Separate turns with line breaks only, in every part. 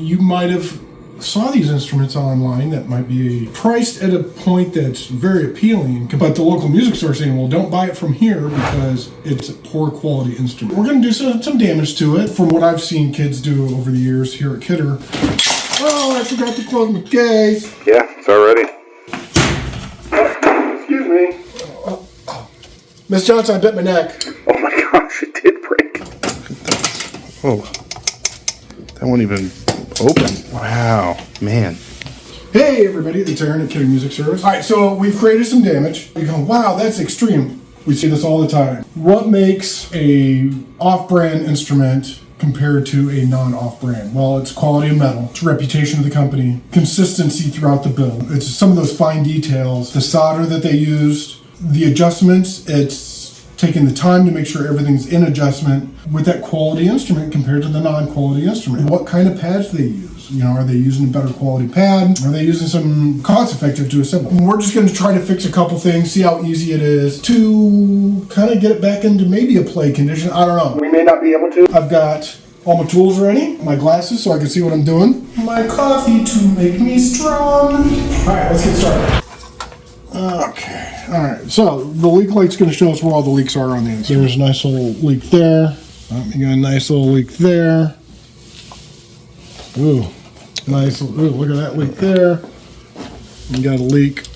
You might have saw these instruments online that might be priced at a point that's very appealing, but the local music store saying, well, don't buy it from here because it's a poor quality instrument. We're going to do some damage to it from what I've seen kids do over the years here at Kidder. Oh, I forgot to close my case.
Yeah, it's all ready.
Excuse me. Miss Johnson, I bit my neck.
Oh my gosh, it did break. Oh, that won't even open. Wow, man.
Hey everybody, it's Aaron at Kidder Music Service. Alright, so we've created some damage. You go, wow, that's extreme. We see this all the time. What makes a off-brand instrument compared to a non-off-brand? Well, it's quality of metal, it's reputation of the company, consistency throughout the build. It's some of those fine details, the solder that they used, the adjustments, it's taking the time to make sure everything's in adjustment with that quality instrument compared to the non-quality instrument. What kind of pads do they use? You know, are they using a better quality pad? Are they using some cost-effective to assemble? We're just going to try to fix a couple things, see how easy it is to kind of get it back into maybe a play condition. I don't know. We may not be able to. I've got all my tools ready, my glasses so I can see what I'm doing, my coffee to make me strong. All right, let's get started. Okay, all right, so the leak light's going to show us where all the leaks are on the inside. There's a nice little leak there. You got a nice little leak there. Ooh, nice, ooh, look at that leak there. You got a leak.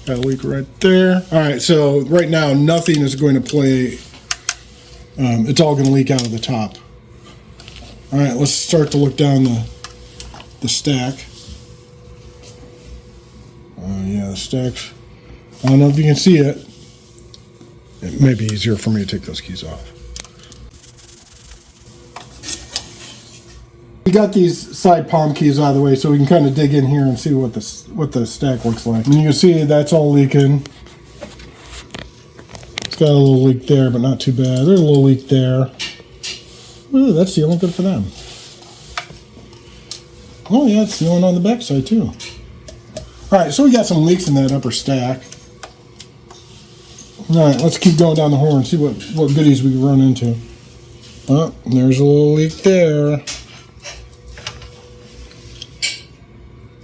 Got a leak right there. All right, so right now nothing is going to play. It's all going to leak out of the top. All right, let's start to look down the stack. Yeah, the stacks. I don't know if you can see it. It may be easier for me to take those keys off. We got these side palm keys out of the way so we can kind of dig in here and see what the stack looks like. And you can see that's all leaking. It's got a little leak there, but not too bad. There's a little leak there. Ooh, that's sealing good for them. Oh yeah, it's sealing on the back side too. Alright, so we got some leaks in that upper stack. Alright, let's keep going down the horn and see what goodies we can run into. Oh, there's a little leak there.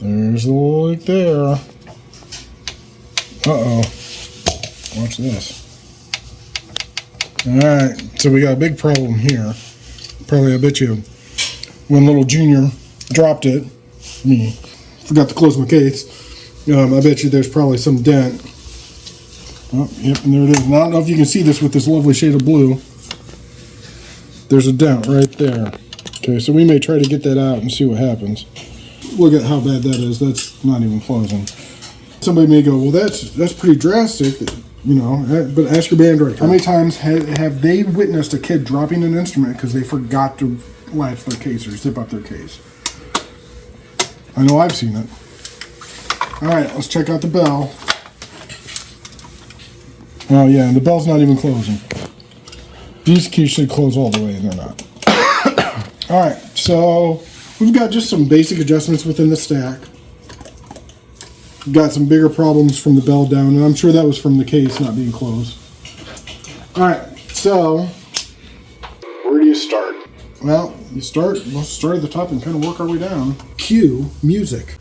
There's a little leak there. Uh-oh. Watch this. Alright, so we got a big problem here. Probably, I bet you, when little Junior dropped it, me, forgot to close my case. I bet you there's probably some dent. Oh, yep, and there it is. And I don't know if you can see this with this lovely shade of blue. There's a dent right there. Okay, so we may try to get that out and see what happens. Look at how bad that is. That's not even closing. Somebody may go, well, that's pretty drastic, you know, but ask your band director. How many times have they witnessed a kid dropping an instrument because they forgot to latch their case or zip up their case? I know I've seen it. All right, let's check out the bell. Oh yeah, and the bell's not even closing. These keys should close all the way, and they're not. All right, so we've got just some basic adjustments within the stack. We've got some bigger problems from the bell down, and I'm sure that was from the case not being closed. All right, so where do you start? Well, let's start at the top and kind of work our way down. Cue music.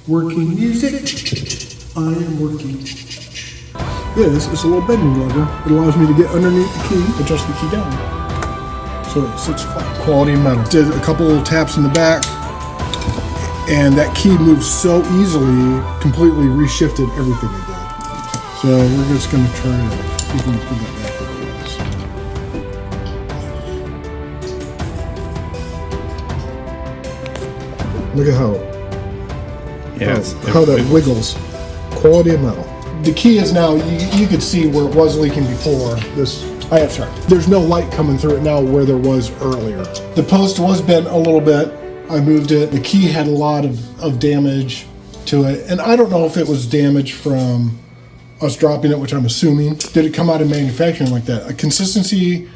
Working music, I am working. This is a little bending lever. It allows me to get underneath the key, adjust the key down. So it sits flat. Quality metal. Did a couple little taps in the back, and that key moves so easily, completely reshifted everything again. So we're just going to try to see if we can put that back where it is. Look at how.
Yeah,
how that wiggles. Quality of metal. The key is now, you could see where it was leaking before. There's no light coming through it now where there was earlier. The post was bent a little bit. I moved it. The key had a lot of damage to it. And I don't know if it was damage from us dropping it, which I'm assuming. Did it come out of manufacturing like that? A consistency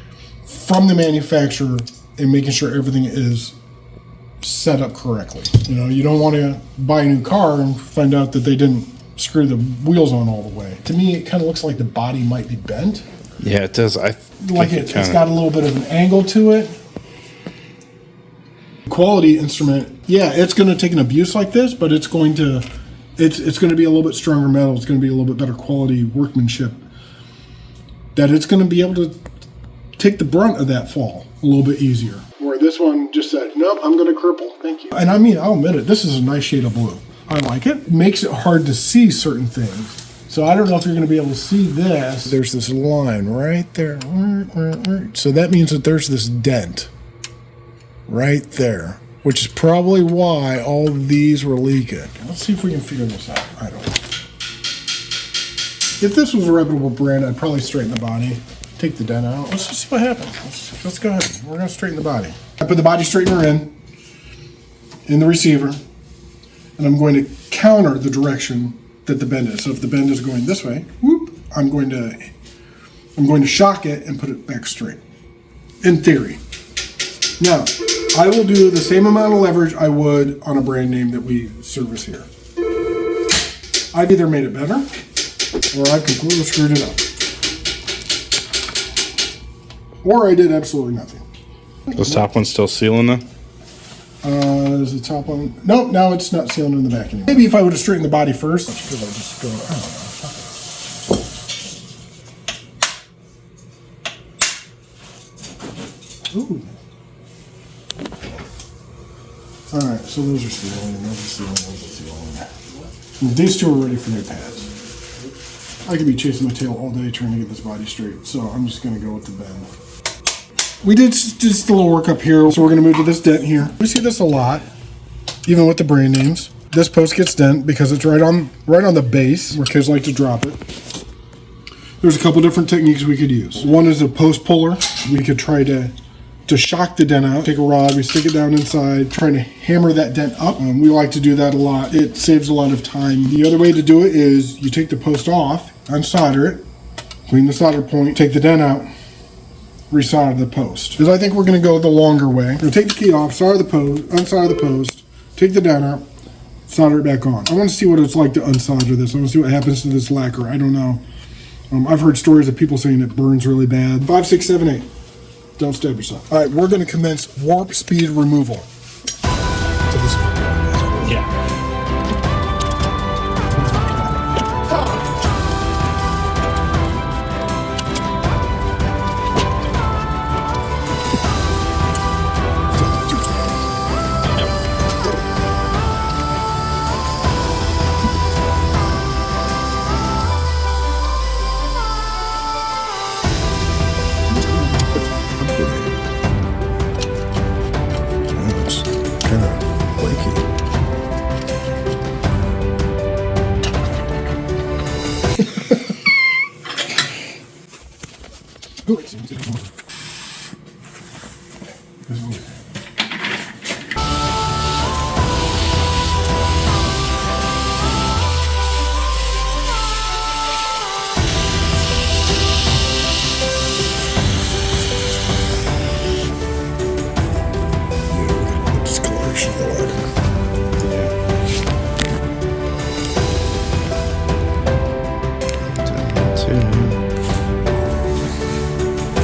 from the manufacturer and making sure everything is set up correctly. You know, you don't want to buy a new car and find out that they didn't screw the wheels on all the way. To me, it kind of looks like the body might be bent.
Yeah, it does. I
Like it's got a little bit of an angle to it. Quality instrument, yeah, it's going to take an abuse like this, but it's going to be a little bit stronger metal. It's going to be a little bit better quality workmanship. That it's going to be able to take the brunt of that fall a little bit easier. Where this one just said, nope, I'm going to cripple. Thank you. And I mean, I'll admit it, this is a nice shade of blue. I like it. Makes it hard to see certain things. So I don't know if you're going to be able to see this. There's this line right there. So that means that there's this dent right there, which is probably why all of these were leaking. Let's see if we can figure this out. I don't know. If this was a reputable brand, I'd probably straighten the body, take the dent out. Let's just see what happens. Let's go ahead. We're going to straighten the body. I put the body straightener in the receiver, and I'm going to counter the direction that the bend is. So if the bend is going this way, whoop, I'm going to shock it and put it back straight. In theory. Now, I will do the same amount of leverage I would on a brand name that we service here. I've either made it better or I've completely screwed it up. Or I did absolutely nothing.
The top one's still sealing though?
Is the top one? Nope, now it's not sealing in the back anymore. Maybe if I would have straightened the body first, because I just go, I don't know. Ooh. Alright, so those are sealing, those are sealing, those are sealing. These two are ready for new pads. I could be chasing my tail all day trying to get this body straight, so I'm just going to go with the bend. We did just a little work up here, so we're going to move to this dent here. We see this a lot, even with the brand names. This post gets dent because it's right on the base where kids like to drop it. There's a couple different techniques we could use. One is a post puller. We could try to shock the dent out. Take a rod, we stick it down inside, trying to hammer that dent up. We like to do that a lot. It saves a lot of time. The other way to do it is you take the post off, unsolder it, clean the solder point, take the dent out, resolder the post. Because I think we're going to go the longer way. We're going to take the key off, solder the post, unsolder the post, take the dent out, solder it back on. I want to see what it's like to unsolder this. I want to see what happens to this lacquer. I don't know. I've heard stories of people saying it burns really bad. 5, 6, 7, 8. Don't stab yourself. All right, we're going to commence warp speed removal. So this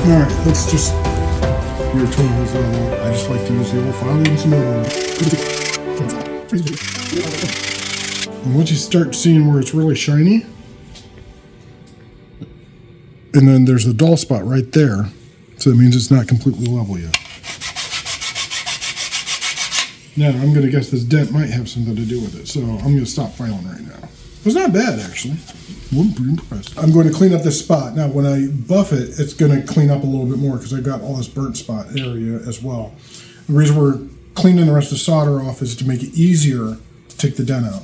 All right, let's just, your tool is I just like to use the old file and some other. And once you start seeing where it's really shiny, and then there's the dull spot right there, so that means it's not completely level yet. Now, I'm going to guess this dent might have something to do with it, so I'm going to stop filing right now. It was not bad, actually. I'm pretty impressed. I'm going to clean up this spot. Now, when I buff it, it's going to clean up a little bit more because I got all this burnt spot area as well. The reason we're cleaning the rest of the solder off is to make it easier to take the dent out.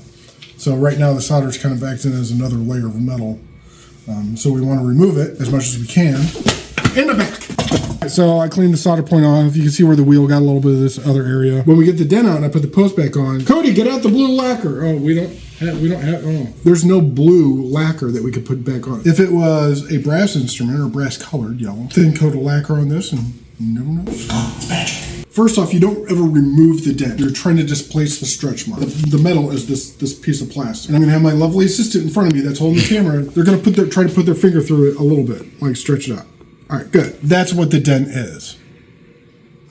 So right now, the solder is kind of acting as another layer of metal. So we want to remove it as much as we can in the back. So I cleaned the solder point off. You can see where the wheel got a little bit of this other area. When we get the dent out and I put the post back on, Cody, get out the blue lacquer. Oh, we don't have, there's no blue lacquer that we could put back on. If it was a brass instrument or brass colored yellow, thin coat of lacquer on this and no knows. First off, you don't ever remove the dent. You're trying to displace the stretch mark. The metal is this piece of plastic. And I'm gonna have my lovely assistant in front of me that's holding the camera. They're gonna try to put their finger through it a little bit, like stretch it out. All right, good. That's what the dent is.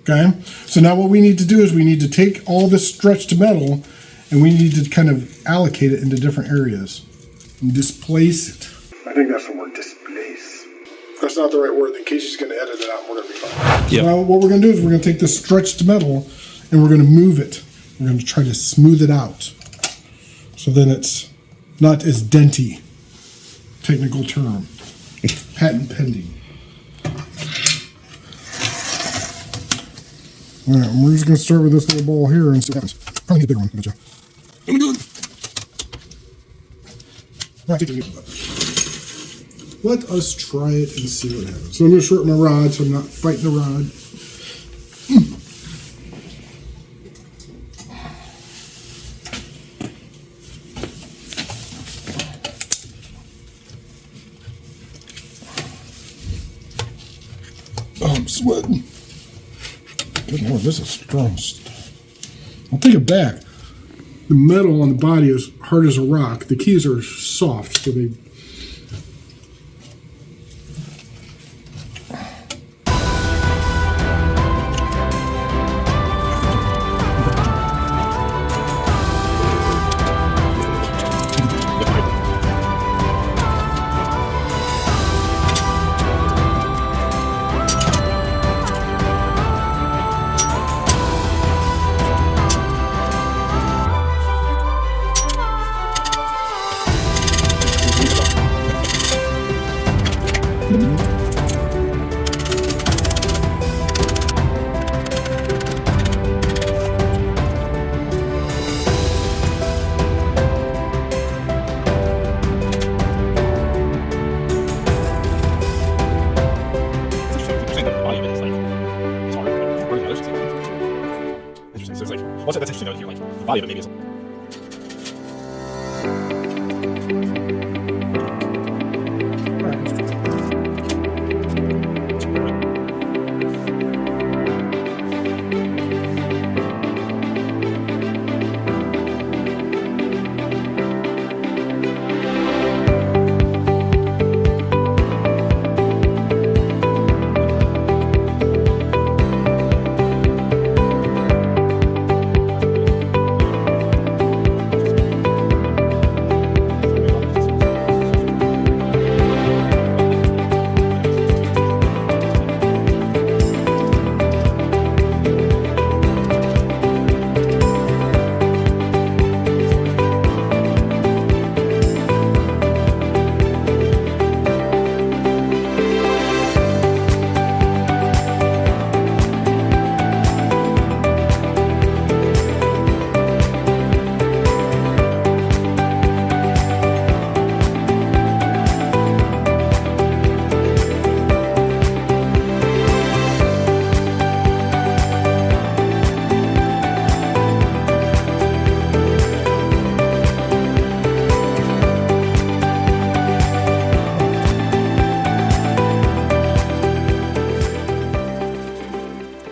Okay? So now what we need to do is we need to take all this stretched metal and we need to kind of allocate it into different areas and displace it. I think that's the word, displace. If that's not the right word, then Casey's going to edit it out and we're going to be fine. Yep. So now what we're going to do is we're going to take this stretched metal and we're going to move it. We're going to try to smooth it out so then it's not as denty. Technical term. Patent pending. All right, we're just going to start with this little ball here and see what happens. Probably need a bigger one, I bet you. Oh my God. All right, let us try it and see what happens. So I'm going to shorten my rod so I'm not fighting the rod. Oh, I'm sweating. Good Lord, this is strong stuff. I'll take it back. The metal on the body is hard as a rock. The keys are soft, so they...
That's interesting to know here, like, the body of it maybe is...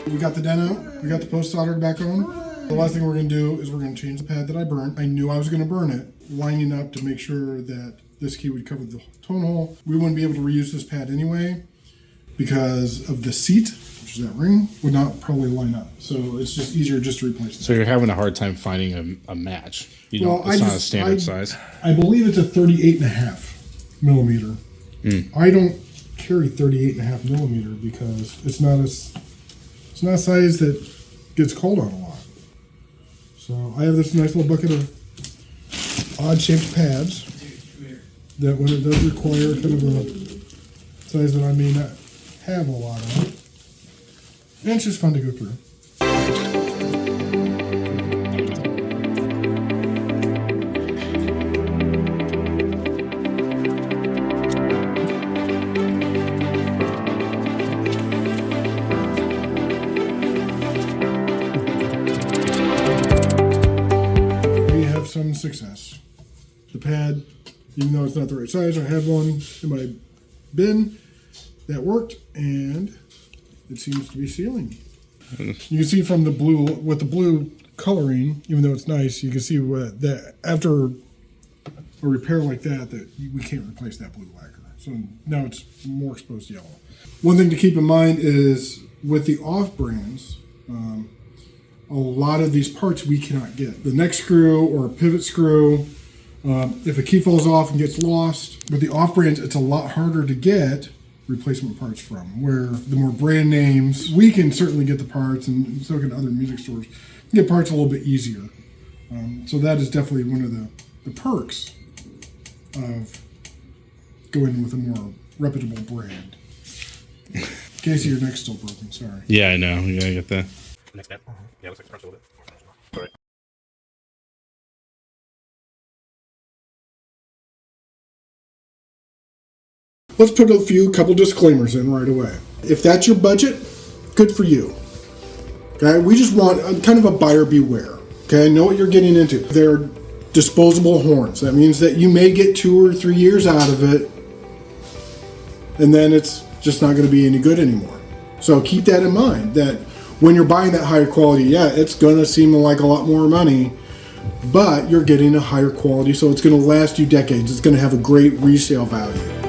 We got the dent out. We got the post soldered back on. The last thing we're going to do is we're going to change the pad that I burnt. I knew I was going to burn it, lining up to make sure that this key would cover the tone hole. We wouldn't be able to reuse this pad anyway because of the seat, which is that ring, would not probably line up. So it's just easier just to replace it.
So you're having a hard time finding a match. You don't, it's not a standard size.
I believe it's a 38.5 millimeter. I don't carry 38.5 millimeter because it's not a size that gets called on a lot. So I have this nice little bucket of odd shaped pads that when it does require kind of a size that I may not have a lot of, and it's just fun to go through. Some success. The pad, even though it's not the right size, I had one in my bin that worked and it seems to be sealing. You can see from the blue, with the blue coloring, even though it's nice, you can see that after a repair like that, we can't replace that blue lacquer. So now it's more exposed yellow. One thing to keep in mind is with the off brands, a lot of these parts we cannot get. The neck screw or a pivot screw, if a key falls off and gets lost, with the off brands, it's a lot harder to get replacement parts from. Where the more brand names, we can certainly get the parts, and so can other music stores. Get parts a little bit easier. So that is definitely one of the perks of going with a more reputable brand. Casey, your neck's still broken, sorry.
Yeah, I know. Yeah, I get that.
Next step. Yeah, looks like it starts a little bit. All right.
Let's put a couple disclaimers in right away. If that's your budget, good for you. Okay, we just want kind of a buyer beware. Okay, know what you're getting into. They're disposable horns. That means that you may get 2 or 3 years out of it, and then it's just not going to be any good anymore. So keep that in mind, that when you're buying that higher quality, yeah, it's going to seem like a lot more money, but you're getting a higher quality, so it's going to last you decades. It's going to have a great resale value.